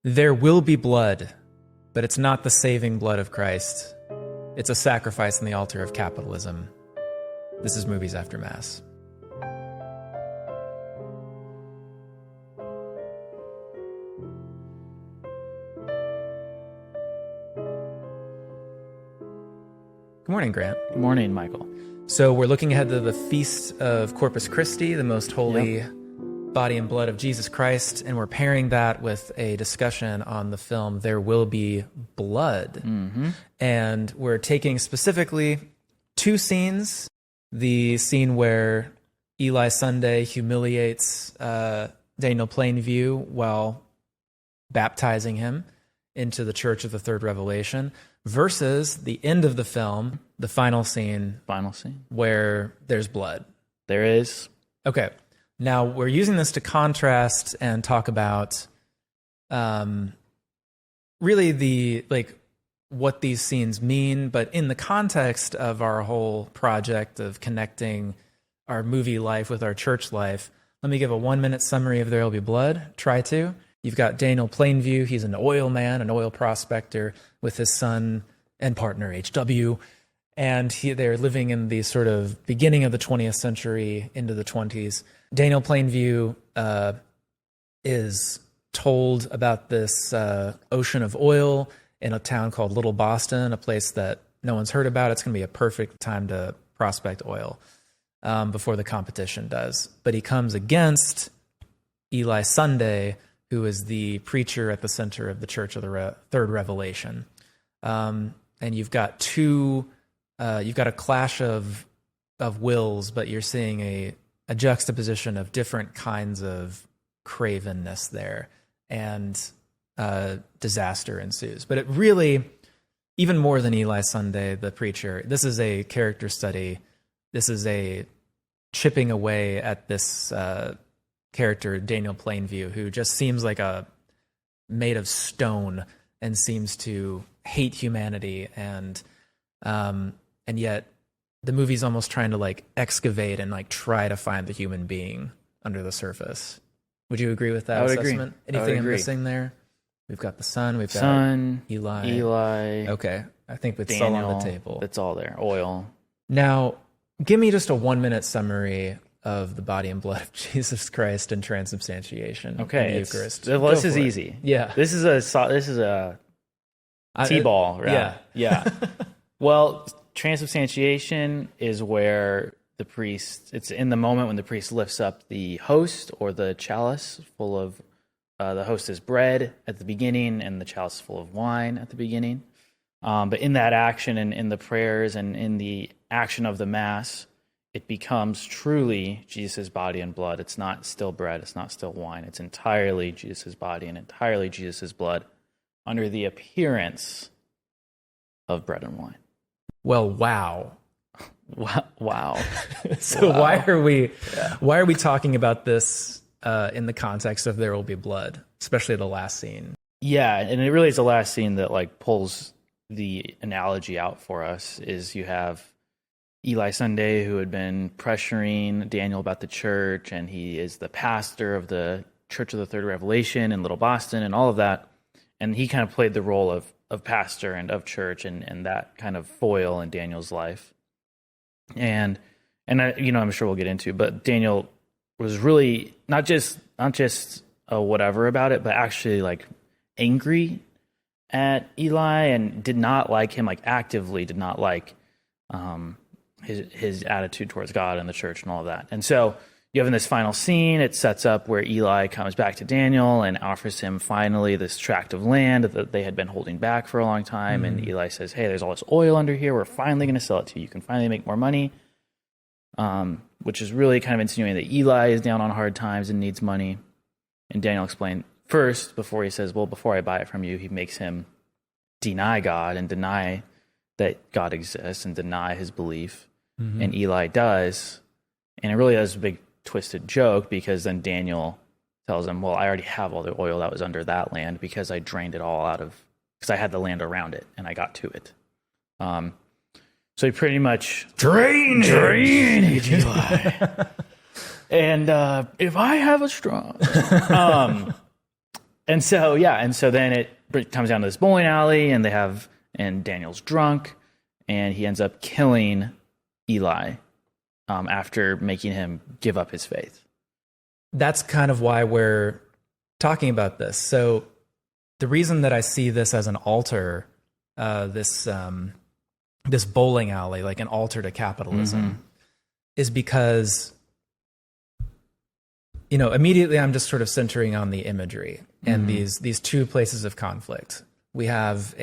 There will be blood, but it's not the saving blood of Christ. It's a sacrifice on the altar of capitalism. This is Movies After Mass. Good morning, Grant. Good morning, Michael. So we're looking ahead to the Feast of Corpus Christi, the most holy body and blood of Jesus Christ, and we're pairing that with a discussion on the film There Will Be Blood. Mm-hmm. And we're taking specifically two scenes. The scene where Eli Sunday humiliates Daniel Plainview while baptizing him into the Church of the Third Revelation, versus the end of the film, the final scene. Final scene. Where there's blood. There is. Okay. Now, we're using this to contrast and talk about really what these scenes mean, but in the context of our whole project of connecting our movie life with our church life, let me give a 1-minute summary of There Will Be Blood. Try to. You've got Daniel Plainview. He's an oil man, an oil prospector with his son and partner, H.W., and they're living in the sort of beginning of the 20th century into the 20s. Daniel Plainview is told about this ocean of oil in a town called Little Boston, a place that no one's heard about. It's going to be a perfect time to prospect oil before the competition does. But he comes against Eli Sunday, who is the preacher at the center of the Church of the Third Revelation. And you've got a clash of wills, but you're seeing a juxtaposition of different kinds of cravenness there, and disaster ensues. But it really, even more than Eli Sunday, the preacher, this is a character study. This is a chipping away at this character, Daniel Plainview, who just seems like made of stone and seems to hate humanity, and yet the movie's almost trying to excavate and try to find the human being under the surface. Would you agree with that I would assessment? agree. Anything I'm agree. missing there? We've got the sun. We've got Eli. Okay, I think it's Daniel, all on the table. It's all there. Oil. Now, give me just a 1-minute summary of the body and blood of Jesus Christ and transubstantiation. Okay, in the Eucharist. This is easy. Yeah, this is a T-ball. Right? Yeah. Well, transubstantiation is where the priest, it's in the moment when the priest lifts up the host or the chalice full of, the host is bread at the beginning and the chalice is full of wine at the beginning. But in that action and in the prayers and in the action of the Mass, it becomes truly Jesus' body and blood. It's not still bread, it's not still wine. It's entirely Jesus' body and entirely Jesus' blood under the appearance of bread and wine. Well, wow. Wow. So wow. Why are we talking about this in the context of There Will Be Blood, especially the last scene? Yeah, and it really is the last scene that pulls the analogy out for us. Is you have Eli Sunday, who had been pressuring Daniel about the church, and he is the pastor of the Church of the Third Revelation in Little Boston and all of that. And he kind of played the role of pastor and of church and that kind of foil in Daniel's life. And I, I'm sure we'll get into, but Daniel was really not just a whatever about it, but actually angry at Eli and did not like him, actively did not like his attitude towards God and the church and all of that. And so you have in this final scene, it sets up where Eli comes back to Daniel and offers him finally this tract of land that they had been holding back for a long time. And Eli says, hey, there's all this oil under here. We're finally going to sell it to you. You can finally make more money, which is really kind of insinuating that Eli is down on hard times and needs money. And Daniel explained first, before he says, well, before I buy it from you, he makes him deny God and deny that God exists and deny his belief. Mm-hmm. And Eli does. And it really is a big twisted joke, because then Daniel tells him, well, I already have all the oil that was under that land because I drained it all out of, because I had the land around it and I got to it. So he pretty much drainage Eli. And if I have a straw, And so then it comes down to this bowling alley, and Daniel's drunk, and he ends up killing Eli after making him give up his faith. That's kind of why we're talking about this. So the reason that I see this as an altar, this bowling alley, like an altar to capitalism, is because, immediately I'm just sort of centering on the imagery and these two places of conflict. We have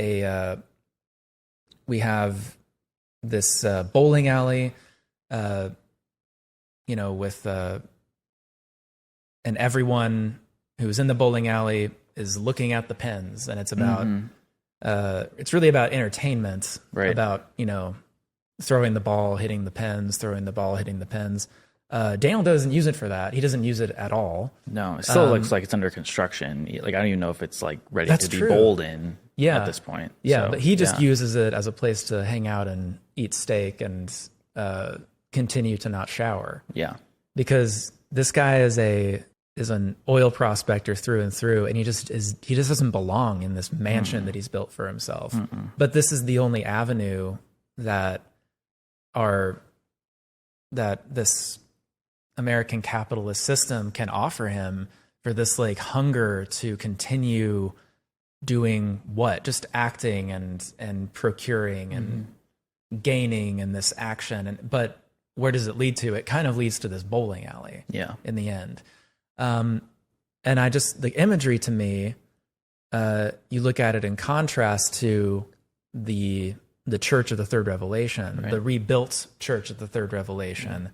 this bowling alley, with and everyone who's in the bowling alley is looking at the pins, and it's about it's really about entertainment, right? About throwing the ball, hitting the pins, throwing the ball, hitting the pins. Daniel doesn't use it for that. He doesn't use it at all. No, it still looks like it's under construction. Like, I don't even know if it's like ready to be true. bowled in at this point. Yeah, so, but he just uses it as a place to hang out and eat steak and continue to not shower. Yeah, because this guy is an oil prospector through and through, and he just doesn't belong in this mansion that he's built for himself. But this is the only avenue that this American capitalist system can offer him for this like hunger to continue doing what? Just acting and procuring and gaining in this action. But where does it lead to? It kind of leads to this bowling alley. Yeah. In the end. And the imagery to me, you look at it in contrast to the Church of the Third Revelation, right. The rebuilt Church of the Third Revelation,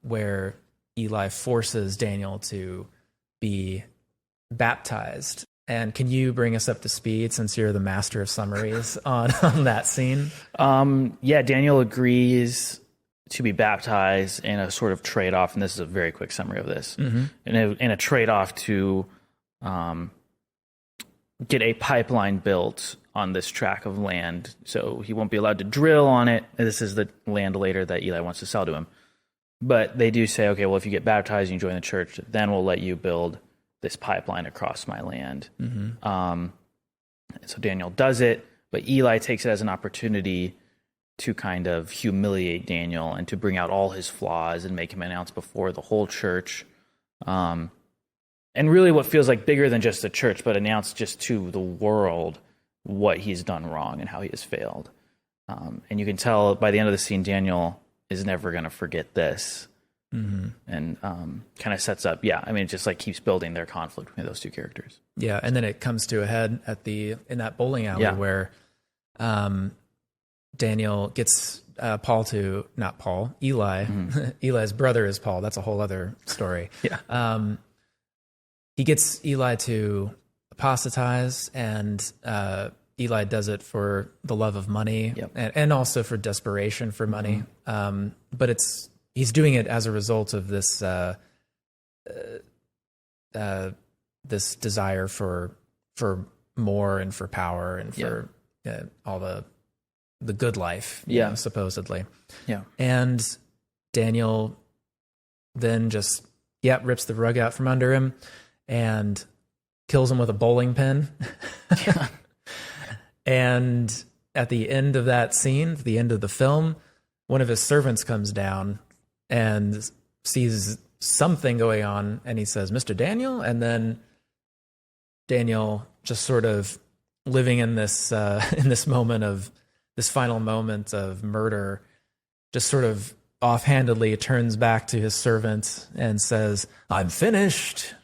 where Eli forces Daniel to be baptized. And can you bring us up to speed, since you're the master of summaries on that scene? Daniel agrees to be baptized in a sort of trade-off, and this is a very quick summary of this, in a trade-off to get a pipeline built on this tract of land. So he won't be allowed to drill on it. This is the land later that Eli wants to sell to him. But they do say, okay, well, if you get baptized and you join the church, then we'll let you build this pipeline across my land. So Daniel does it, but Eli takes it as an opportunity to kind of humiliate Daniel and to bring out all his flaws and make him announce before the whole church. And really what feels like bigger than just the church, but announce just to the world what he's done wrong and how he has failed. And you can tell by the end of the scene, Daniel is never going to forget this. And kind of sets up, it just like keeps building their conflict between those two characters. Yeah, and then it comes to a head in that bowling alley where Daniel gets Eli. Eli's brother is Paul. That's a whole other story. He gets Eli to apostatize, and Eli does it for the love of money and also for desperation for money. But he's doing it as a result of this this desire for more and for power and for all the good life, supposedly. And Daniel then just rips the rug out from under him and kills him with a bowling pin. And at the end of that scene, at the end of the film, one of his servants comes down and sees something going on, and he says, "Mr. Daniel," and then Daniel, just sort of living in this moment of this final moment of murder, just sort of offhandedly turns back to his servant and says, "I'm finished."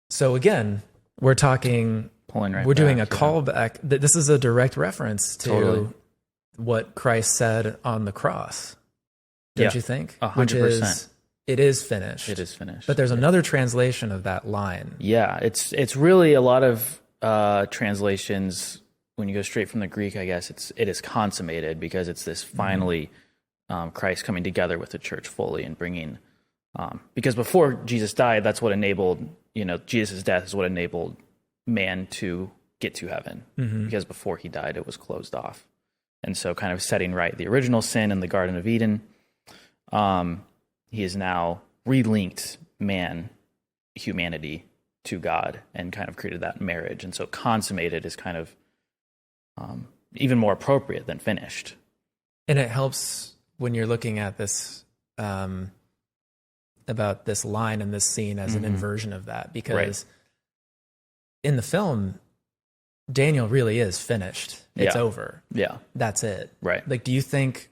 So again, we're talking, we're doing a callback. This is a direct reference to what Christ said on the cross. Don't you think? 100%. It is finished. It is finished. But there's another translation of that line. Yeah, it's really a lot of translations. When you go straight from the Greek, I guess it is consummated, because it's this finally Christ coming together with the church fully and bringing. Because before Jesus died, that's what enabled, Jesus' death is what enabled man to get to heaven. Because before he died, it was closed off. And so kind of setting right the original sin in the Garden of Eden, he has now relinked man humanity to God and kind of created that marriage. And so consummated is kind of even more appropriate than finished. And it helps when you're looking at this, about this line and this scene as an inversion of that, because in the film, Daniel really is finished. It's over. Yeah. That's it. Right. Like, what do you think?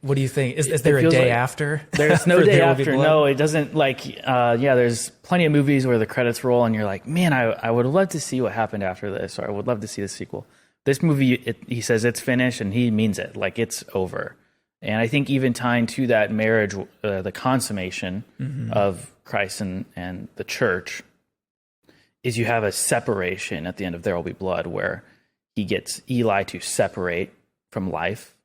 Is there a day after? There's no day after. No, it doesn't there's plenty of movies where the credits roll and you're like, man, I would love to see what happened after this, or I would love to see the sequel. This movie, he says it's finished and he means it. Like, it's over. And I think even tying to that marriage, the consummation of Christ and the church, is you have a separation at the end of There Will Be Blood, where he gets Eli to separate from life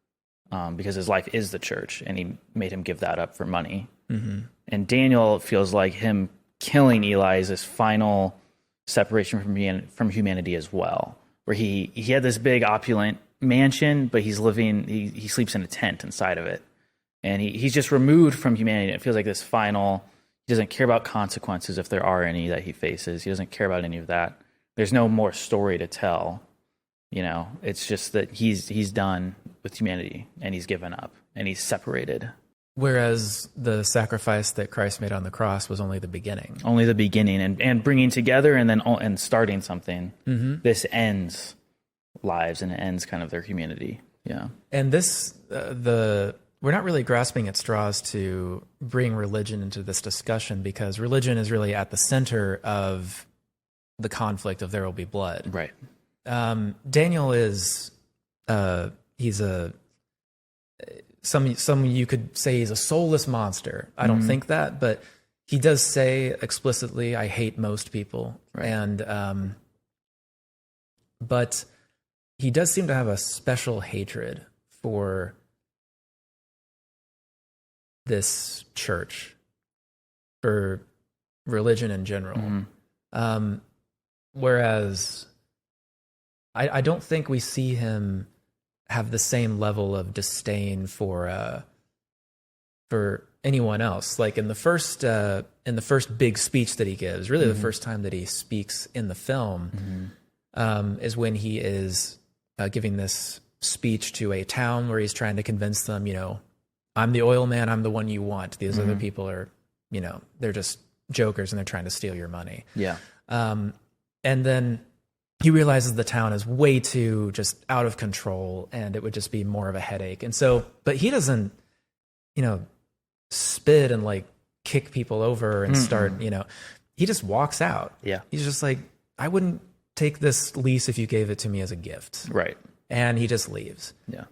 because his life is the church, and he made him give that up for money. And Daniel feels like him killing Eli is this final separation from humanity as well, where he had this big opulent mansion, but he's living, he sleeps in a tent inside of it, and he's just removed from humanity. It feels like this final, he doesn't care about consequences if there are any that he faces. He doesn't care about any of that. There's no more story to tell. It's just that he's done with humanity, and he's given up, and he's separated. Whereas the sacrifice that Christ made on the cross was only the beginning. Only the beginning, and bringing together and starting something. This ends lives, and it ends kind of their humanity. Yeah. And this, we're not really grasping at straws to bring religion into this discussion, because religion is really at the center of the conflict of There Will Be Blood. Right. Daniel is, he's some you could say he's a soulless monster. I don't think that, but he does say explicitly, I hate most people. Right. And, but he does seem to have a special hatred for this church, for religion in general. Whereas I don't think we see him have the same level of disdain for anyone else. Like in the first big speech that he gives, really the first time that he speaks in the film, is when he is giving this speech to a town where he's trying to convince them, I'm the oil man, I'm the one you want. These other people are, they're just jokers and they're trying to steal your money. Yeah. And then he realizes the town is way too just out of control and it would just be more of a headache. And so, but he doesn't, spit and like kick people over and start, he just walks out. Yeah. He's just like, I wouldn't take this lease if you gave it to me as a gift. Right. And he just leaves. Yeah.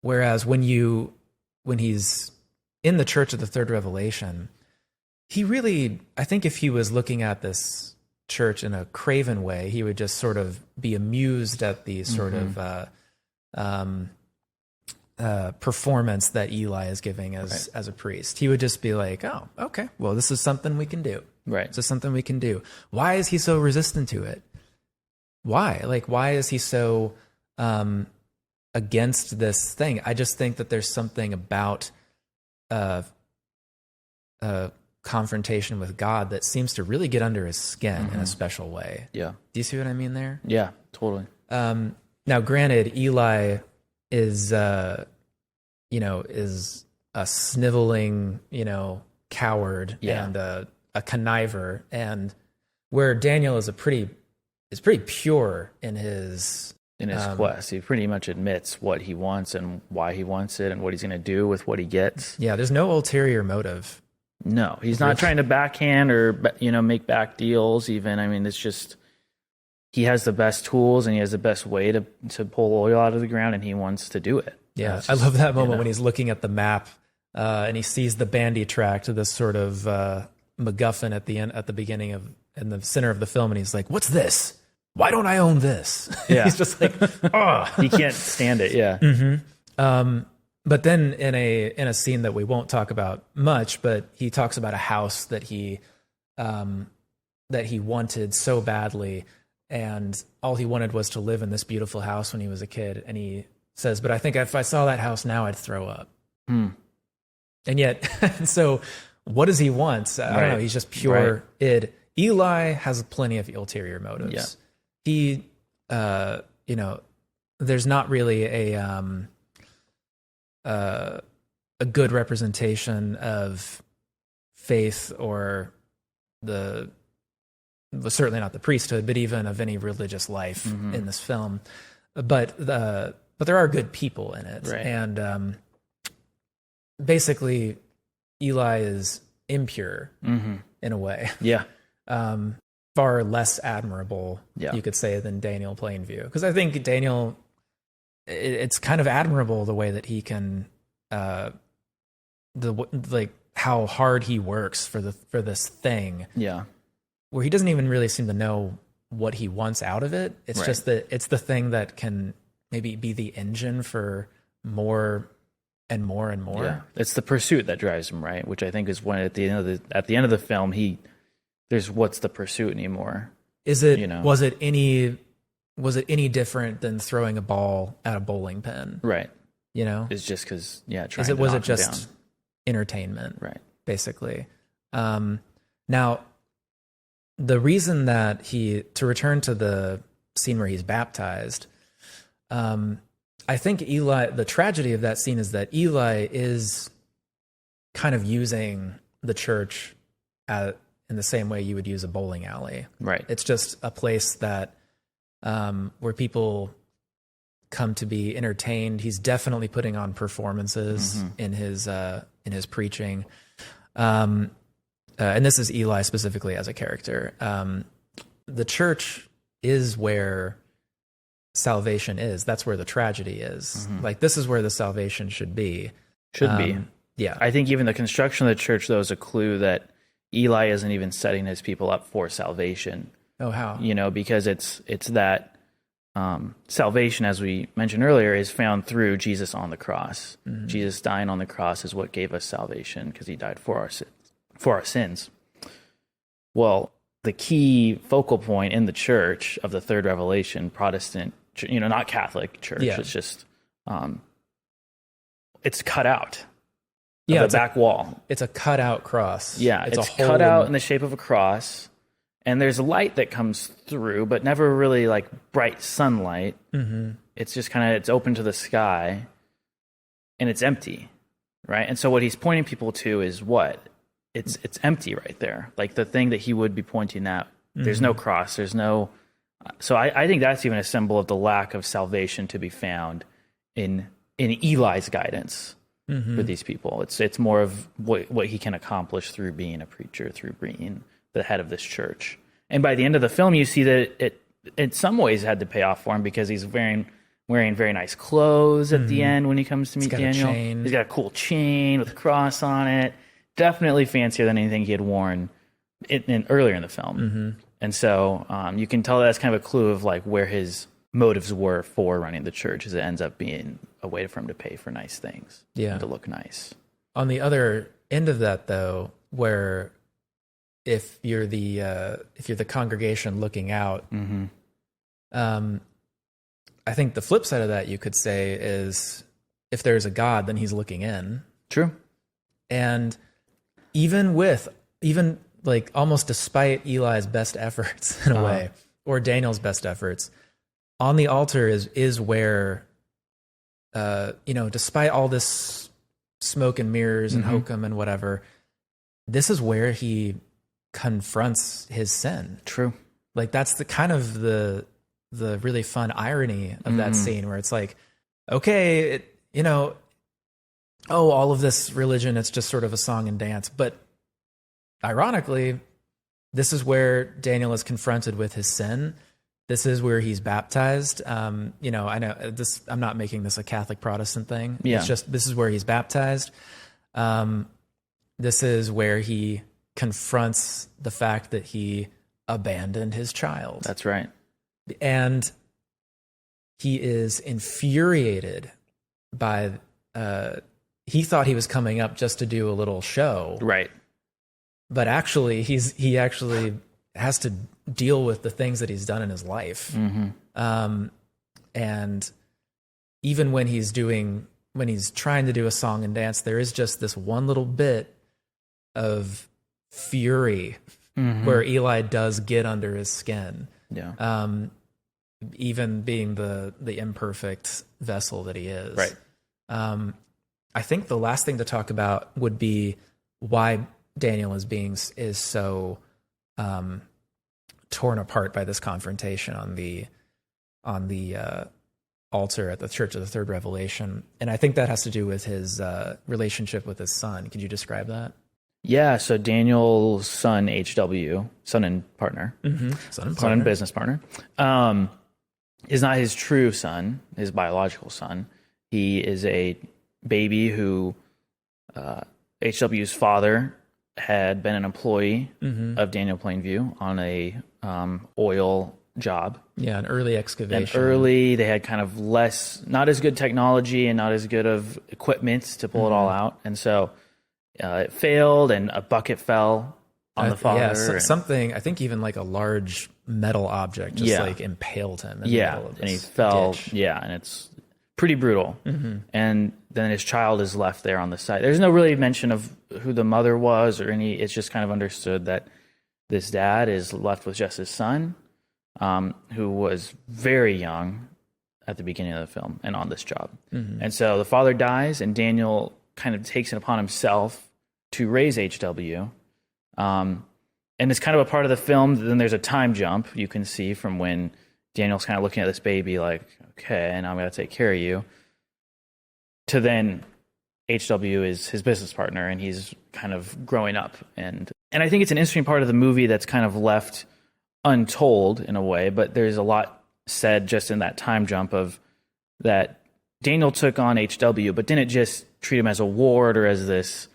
Whereas when he's in the Church of the Third Revelation, he really, I think if he was looking at this church in a craven way, he would just sort of be amused at the sort of performance that Eli is giving as a priest. He would just be like, oh, okay, well, this is something we can do. Right. This is something we can do. Why is he so resistant to it? Why? Like, why is he so against this thing? I just think that there's something about confrontation with God that seems to really get under his skin in a special way. Yeah. Do you see what I mean there? Yeah, totally. Now, granted, Eli is a sniveling, coward and a conniver, and where Daniel is pretty pure in his quest. He pretty much admits what he wants and why he wants it and what he's going to do with what he gets. Yeah, there's no ulterior motive. No, he's not trying to backhand or make back deals even. I mean, it's just he has the best tools and he has the best way to pull oil out of the ground, and he wants to do it. Yeah, just, I love that moment when he's looking at the map and he sees the bandy tract, this sort of MacGuffin at the beginning in the center of the film, and he's like, "What's this? Why don't I own this?" Yeah, he's just like, "Oh, he can't stand it." Yeah. But then in a scene that we won't talk about much, but he talks about a house that he wanted so badly, and all he wanted was to live in this beautiful house when he was a kid. And he says, "But I think if I saw that house now, I'd throw up." And yet, so what does he want? I don't know. He's just pure id. Eli has plenty of ulterior motives. Yeah. He, there's not really a good representation of faith or certainly not the priesthood, but even of any religious life in this film. But there are good people in it. Right. And basically, Eli is impure in a way. Yeah. Far less admirable, you could say, than Daniel Plainview. Because I think Daniel, it's kind of admirable the way that he can, how hard he works for this thing. Yeah. Where he doesn't even really seem to know what he wants out of it. It's just that it's the thing that can maybe be the engine for more and more and more. Yeah. It's the pursuit that drives him, right? Which I think is when at the end of the film, there's what's the pursuit anymore? Is it was it any different than throwing a ball at a bowling pin? Right. It's just because was it just entertainment? Right. Basically. Now, the reason that to return to the scene where he's baptized, I think the tragedy of that scene is that Eli is kind of using the church in the same way you would use a bowling alley. Right. It's just a place that where people come to be entertained. He's definitely putting on performances in his preaching. And this is Eli specifically as a character. The church is where salvation is. That's where the tragedy is. Like, this is where the salvation should be. Yeah. I think even the construction of the church, though, is a clue that Eli isn't even setting his people up for salvation. Oh, how? Because it's that salvation, as we mentioned earlier, is found through Jesus on the cross. Jesus dying on the cross is what gave us salvation because he died for our sins. Well, the key focal point in the church of the third revelation, Protestant, not Catholic church, it's just, it's cut out. Yeah, the back wall. It's a cutout cross. Yeah, it's cut out in the shape of a cross, and there's light that comes through, but never really like bright sunlight. It's just it's open to the sky, and it's empty, right? And so what he's pointing people to is what? It's empty right there. Like the thing that he would be pointing at. There's no cross. There's no. So I think that's even a symbol of the lack of salvation to be found in Eli's guidance for these people. It's more of what he can accomplish through being a preacher, through being the head of this church. And by the end of the film, you see that it in some ways had to pay off for him because he's wearing very nice clothes at the end when he comes to meet Daniel. He's got a cool chain with a cross on it. Definitely fancier than anything he had worn earlier in the film. And so you can tell that's kind of a clue of like where his motives were for running the church, as it ends up being a way for him to pay for nice things, and to look nice. On the other end of that, though, where if you're the congregation looking out, I think the flip side of that you could say is if there's a God, then he's looking in. True. And even like almost despite Eli's best efforts in a way, or Daniel's best efforts, on the altar is where, despite all this smoke and mirrors and hokum and whatever, this is where he confronts his sin. True. Like that's the kind of the really fun irony of that scene where it's like, okay, all of this religion, it's just sort of a song and dance. But ironically, this is where Daniel is confronted with his sin. This is where he's baptized. I know this, I'm not making this a Catholic Protestant thing. Yeah. It's just, this is where he's baptized. This is where he confronts the fact that he abandoned his child. That's right. And he is infuriated by, he thought he was coming up just to do a little show. Right. But actually, he actually has to deal with the things that he's done in his life. And even when he's trying to do a song and dance, there is just this one little bit of fury where Eli does get under his skin. Yeah. Even being the imperfect vessel that he is. Right. I think the last thing to talk about would be why Daniel is so torn apart by this confrontation on the altar at the Church of the Third Revelation, and I think that has to do with his relationship with his son. Could you describe that? Yeah, so Daniel's son, HW, son and partner, Son and business partner, is not his true son, his biological son. He is a baby who HW's father had been an employee of Daniel Plainview on a oil job. Yeah, an early excavation. They had kind of not as good technology and not as good of equipment to pull it all out. And so it failed, and a bucket fell on the father. Yeah, something, I think even like a large metal object just like impaled him. In the middle of this and he fell. ditch. Yeah, and it's pretty brutal. And then his child is left there on the side. There's no really mention of who the mother was or any. It's just kind of understood that this dad is left with just his son, who was very young at the beginning of the film and on this job. And so the father dies, and Daniel kind of takes it upon himself to raise HW. And it's kind of a part of the film. Then there's a time jump you can see from when Daniel's kind of looking at this baby like, okay, and I'm going to take care of you, to then HW is his business partner, and he's kind of growing up. And I think it's an interesting part of the movie that's kind of left untold in a way, but there's a lot said just in that time jump of that Daniel took on HW, but didn't just treat him as a ward or as this,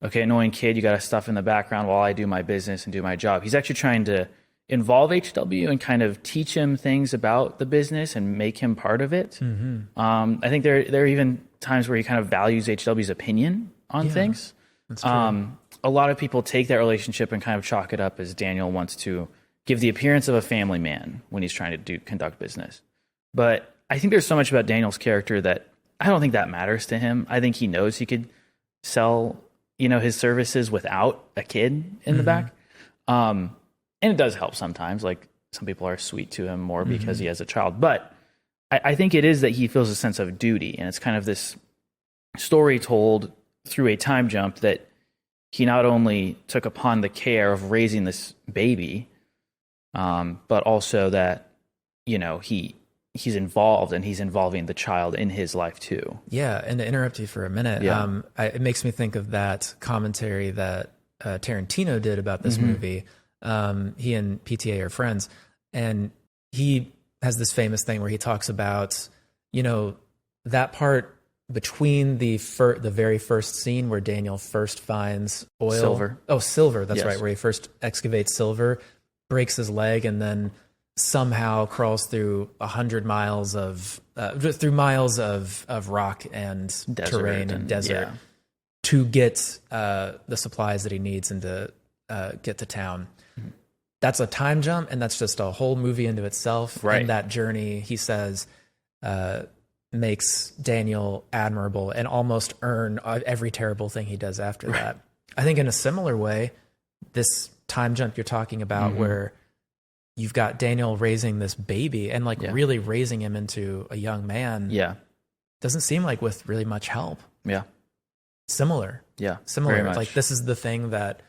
okay, annoying kid, you got to stuff in the background while I do my business and do my job. He's actually trying to involve HW and kind of teach him things about the business and make him part of it. I think there are even times where he kind of values HW's opinion on things. That's true. A lot of people take that relationship and kind of chalk it up as Daniel wants to give the appearance of a family man when he's trying to conduct business. But I think there's so much about Daniel's character that I don't think that matters to him. I think he knows he could sell, his services without a kid in the back. And it does help sometimes. Like, some people are sweet to him more because he has a child. But I think it is that he feels a sense of duty. And it's kind of this story told through a time jump that he not only took upon the care of raising this baby, but also that, he's involved, and he's involving the child in his life too. Yeah, and to interrupt you for a minute, it makes me think of that commentary that Tarantino did about this movie. He and PTA are friends, and he has this famous thing where he talks about, that part between the very first scene where Daniel first finds oil. Silver. Oh, silver, that's Yes. right, where he first excavates silver, breaks his leg, and then somehow crawls through 100 miles of rock and Desert terrain and desert yeah. to get the supplies that he needs and to get to town. That's a time jump, and that's just a whole movie into itself. Right. And that journey, he says, makes Daniel admirable and almost earn every terrible thing he does after that. I think in a similar way, this time jump you're talking about where you've got Daniel raising this baby and really raising him into a young man. Yeah. Doesn't seem like with really much help. Yeah. Similar. Yeah. Similar. Very much. Like, this is the thing that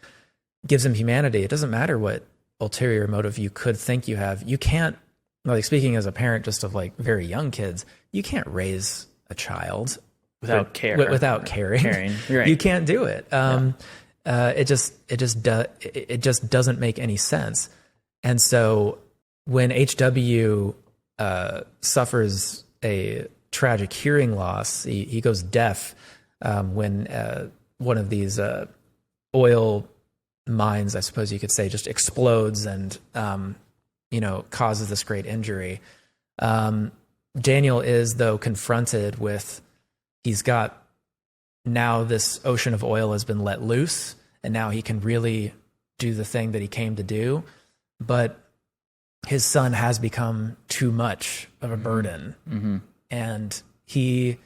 gives him humanity. It doesn't matter what ulterior motive you could think you have. You can't, like, speaking as a parent just of like very young kids, you can't raise a child without care, without caring. Right. You can't do it. It just doesn't make any sense. And so when HW suffers a tragic hearing loss, he goes deaf when one of these oil mines, I suppose you could say, just explodes and causes this great injury. Daniel is, though, confronted with, he's got, now this ocean of oil has been let loose, and now he can really do the thing that he came to do. But his son has become too much of a burden, and he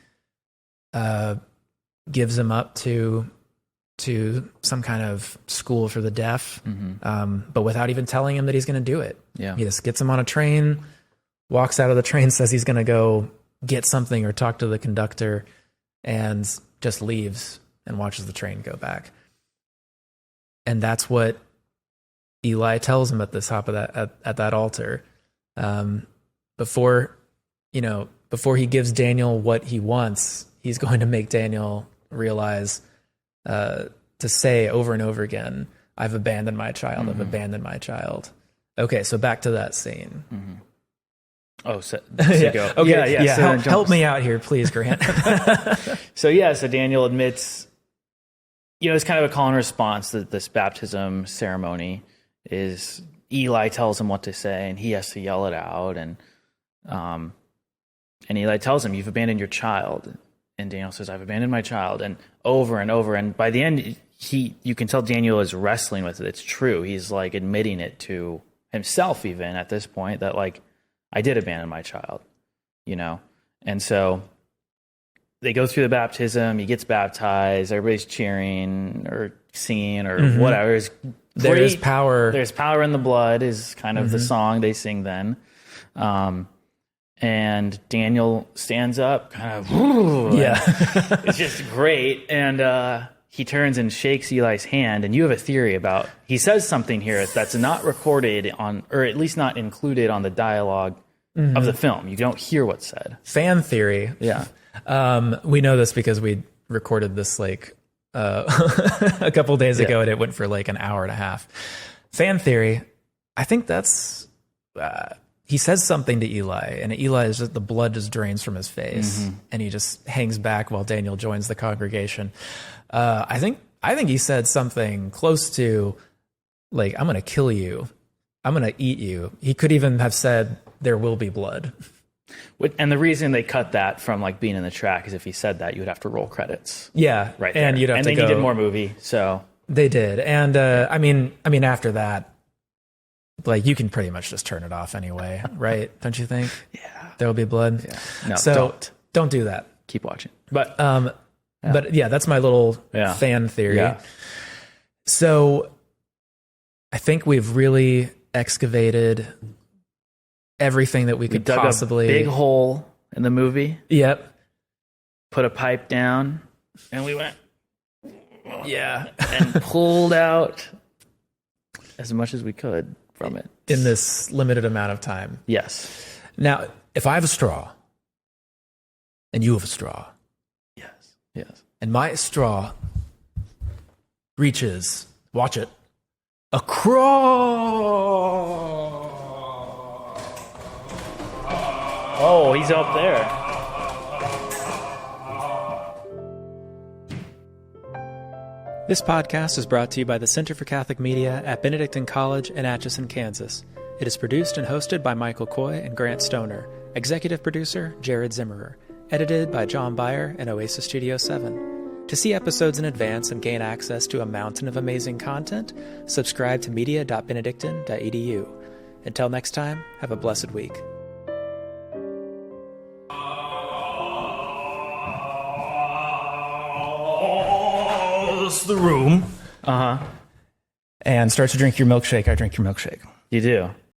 gives him up to to some kind of school for the deaf, but without even telling him that he's going to do it. Yeah. He just gets him on a train, walks out of the train, says he's going to go get something or talk to the conductor, and just leaves and watches the train go back. And that's what Eli tells him at the top of that at that altar, before he gives Daniel what he wants. He's going to make Daniel realize, to say over and over again, "I've abandoned my child. I've abandoned my child." Okay, so back to that scene. Oh, so Yeah. Okay, yeah. So help me out here, please, Grant. So Daniel admits, it's kind of a call and response that this baptism ceremony is. Eli tells him what to say, and he has to yell it out. And Eli tells him, "You've abandoned your child." And Daniel says, "I've abandoned my child," and over and over. And by the end, you can tell Daniel is wrestling with it. It's true. He's like admitting it to himself, even at this point, that like, I did abandon my child, And so they go through the baptism. He gets baptized. Everybody's cheering or singing or whatever. There is power. There's power in the blood is kind of the song they sing then. And Daniel stands up, kind of, it's just great. And he turns and shakes Eli's hand. And you have a theory about, he says something here that's not recorded on, or at least not included on the dialogue of the film. You don't hear what's said. Fan theory. Yeah. We know this because we recorded this like a couple days ago, and it went for like an hour and a half. Fan theory. I think that's, he says something to Eli, and Eli is just, the blood just drains from his face, and he just hangs back while Daniel joins the congregation. I think he said something close to like, "I'm going to kill you. I'm going to eat you." He could even have said, "There will be blood." And the reason they cut that from like being in the track is if he said that, you would have to roll credits. Yeah, right there. And you'd have to they go. needed more movie, so They did, and I mean, after that, like, you can pretty much just turn it off anyway, right? Don't you think? Yeah, there will be blood. Yeah, no, so don't do that. Keep watching. But but yeah, that's my little fan theory. Yeah. So I think we've really excavated everything that we could dug possibly. A big hole in the movie. Yep. Put a pipe down, and we went. Yeah. And pulled out as much as we could from it in this limited amount of time. Yes. Now, if I have a straw, and you have a straw. Yes. And my straw reaches, watch it, across. Oh, he's up there. This podcast is brought to you by the Center for Catholic Media at Benedictine College in Atchison, Kansas. It is produced and hosted by Michael Coy and Grant Stoner. Executive producer, Jared Zimmerer. Edited by John Byer and Oasis Studio 7. To see episodes in advance and gain access to a mountain of amazing content, subscribe to media.benedictine.edu. Until next time, have a blessed week. It's the room. And start to drink your milkshake. I drink your milkshake. You do.